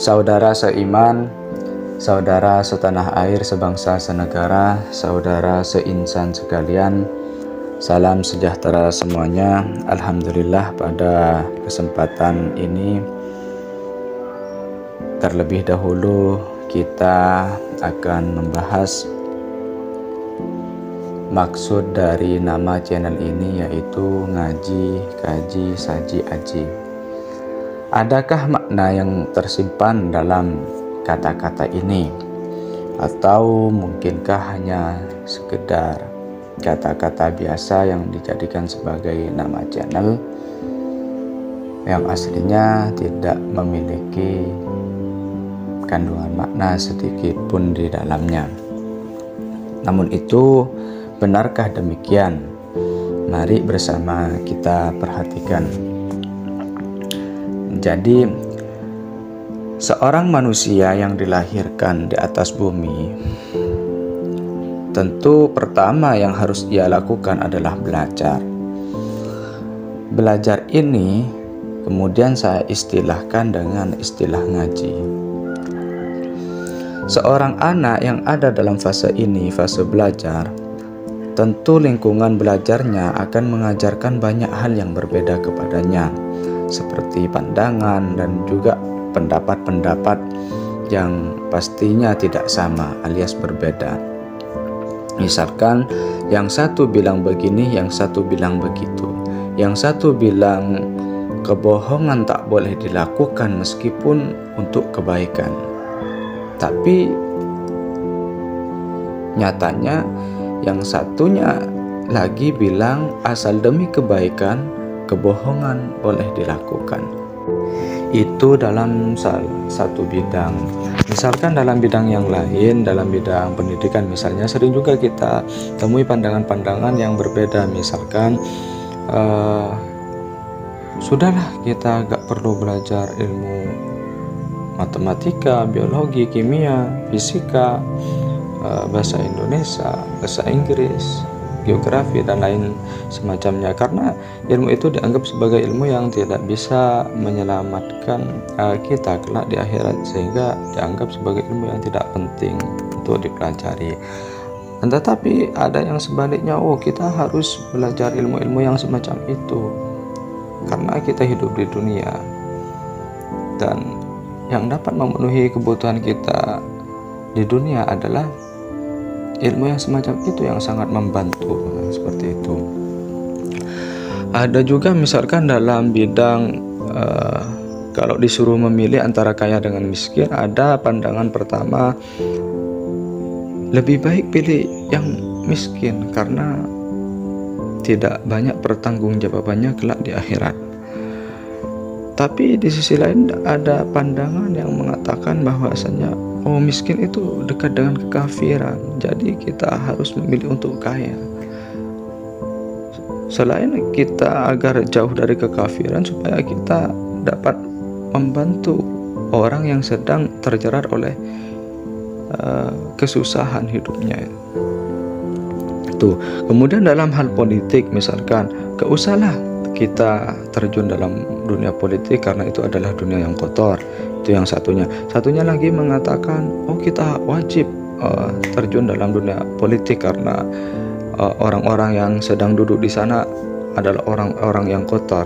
Saudara seiman, saudara setanah air, sebangsa, senegara, saudara seinsan sekalian, salam sejahtera semuanya. Alhamdulillah, pada kesempatan ini terlebih dahulu kita akan membahas maksud dari nama channel ini, yaitu Ngaji, Kaji, Saji, Aji. Adakah makna yang tersimpan dalam kata-kata ini? Atau mungkinkah hanya sekedar kata-kata biasa yang dijadikan sebagai nama channel yang aslinya tidak memiliki kandungan makna sedikit pun di dalamnya? Namun itu, benarkah demikian? Mari bersama kita perhatikan. Jadi, seorang manusia yang dilahirkan di atas bumi, tentu pertama yang harus ia lakukan adalah belajar. Belajar ini kemudian saya istilahkan dengan istilah ngaji. Seorang anak yang ada dalam fase ini, fase belajar, tentu lingkungan belajarnya akan mengajarkan banyak hal yang berbeda kepadanya, seperti pandangan dan juga pendapat-pendapat yang pastinya tidak sama alias berbeda. Misalkan yang satu bilang begini, yang satu bilang begitu. Yang satu bilang kebohongan tak boleh dilakukan meskipun untuk kebaikan. Tapi nyatanya yang satunya lagi bilang asal demi kebaikan, kebohongan boleh dilakukan. Itu dalam satu bidang. Misalkan dalam bidang yang lain, dalam bidang pendidikan misalnya, sering juga kita temui pandangan-pandangan yang berbeda. Misalkan sudahlah, kita gak perlu belajar ilmu matematika, biologi, kimia, fisika, bahasa Indonesia, bahasa Inggris, geografi, dan lain semacamnya, karena ilmu itu dianggap sebagai ilmu yang tidak bisa menyelamatkan kita kelak di akhirat, sehingga dianggap sebagai ilmu yang tidak penting untuk dipelajari. Tetapi ada yang sebaliknya, kita harus belajar ilmu-ilmu yang semacam itu karena kita hidup di dunia, dan yang dapat memenuhi kebutuhan kita di dunia adalah ilmu yang semacam itu, yang sangat membantu, seperti itu. Ada juga misalkan dalam bidang kalau disuruh memilih antara kaya dengan miskin, ada pandangan pertama, lebih baik pilih yang miskin karena tidak banyak pertanggungjawabannya kelak di akhirat. Tapi di sisi lain ada pandangan yang mengatakan bahwasanya miskin itu dekat dengan kekafiran, jadi kita harus memilih untuk kaya. Selain kita agar jauh dari kekafiran, supaya kita dapat membantu orang yang sedang terjerat oleh kesusahan hidupnya. Tuh. Kemudian dalam hal politik misalkan, gak usahlah kita terjun dalam dunia politik karena itu adalah dunia yang kotor. Itu yang satunya. Satunya lagi mengatakan, kita wajib terjun dalam dunia politik karena orang-orang yang sedang duduk di sana adalah orang-orang yang kotor.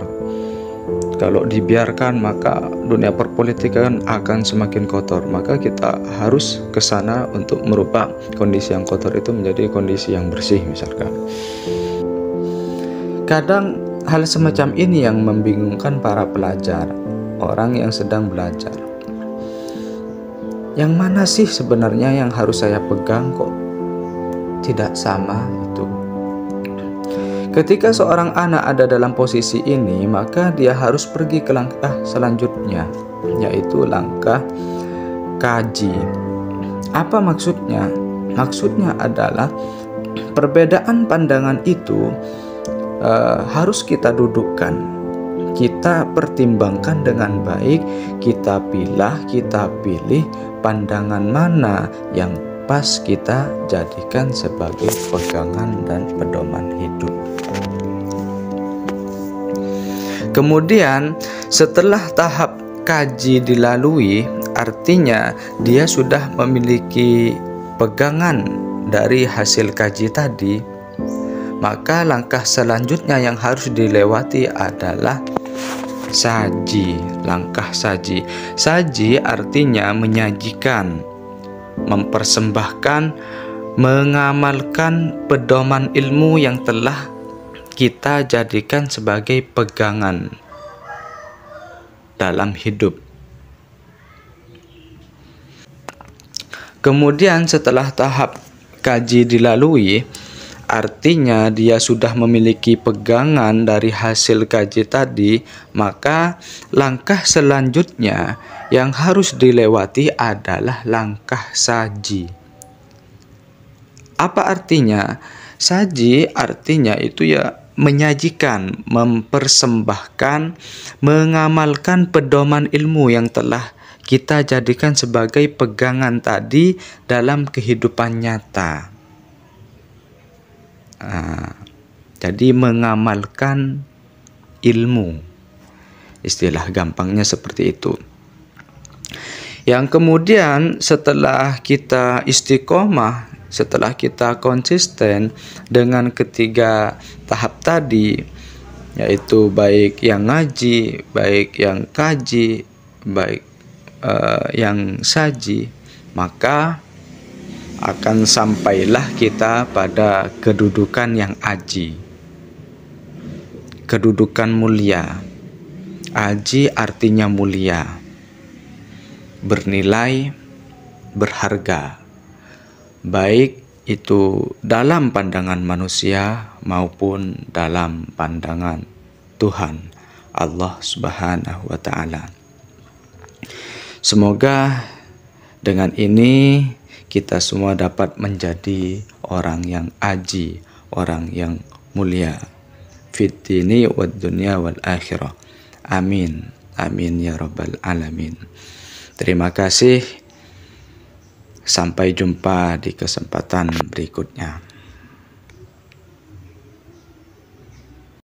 Kalau dibiarkan maka dunia perpolitikan akan semakin kotor. Maka kita harus ke sana untuk merubah kondisi yang kotor itu menjadi kondisi yang bersih misalkan. Kadang hal semacam ini yang membingungkan para pelajar, orang yang sedang belajar. Yang mana sih sebenarnya yang harus saya pegang, kok tidak sama itu? Ketika seorang anak ada dalam posisi ini, maka dia harus pergi ke langkah selanjutnya, yaitu langkah kaji. Apa maksudnya? Maksudnya adalah perbedaan pandangan itu harus kita dudukkan, kita pertimbangkan dengan baik, kita pilih pandangan mana yang pas kita jadikan sebagai pegangan dan pedoman hidup. Kemudian setelah tahap kaji dilalui, artinya dia sudah memiliki pegangan dari hasil kaji tadi, maka langkah selanjutnya yang harus dilewati adalah saji. Langkah saji. Saji artinya menyajikan, mempersembahkan, mengamalkan pedoman ilmu yang telah kita jadikan sebagai pegangan dalam hidup. Kemudian setelah tahap kaji dilalui, artinya dia sudah memiliki pegangan dari hasil kaji tadi, maka langkah selanjutnya yang harus dilewati adalah langkah saji. Apa artinya? Saji artinya itu ya menyajikan, mempersembahkan, mengamalkan pedoman ilmu yang telah kita jadikan sebagai pegangan tadi dalam kehidupan nyata. Jadi mengamalkan ilmu, istilah gampangnya seperti itu. Yang kemudian setelah kita istiqomah, setelah kita konsisten dengan ketiga tahap tadi, yaitu baik yang ngaji, baik yang kaji, baik yang saji, maka akan sampailah kita pada kedudukan yang aji, kedudukan mulia. Aji artinya mulia, bernilai, berharga, baik itu dalam pandangan manusia maupun dalam pandangan Tuhan Allah Subhanahu wa Ta'ala. Semoga dengan ini kita semua dapat menjadi orang yang aji, orang yang mulia fid dini wad dunya wal akhirah. Amin. Amin ya rabbal alamin. Terima kasih. Sampai jumpa di kesempatan berikutnya.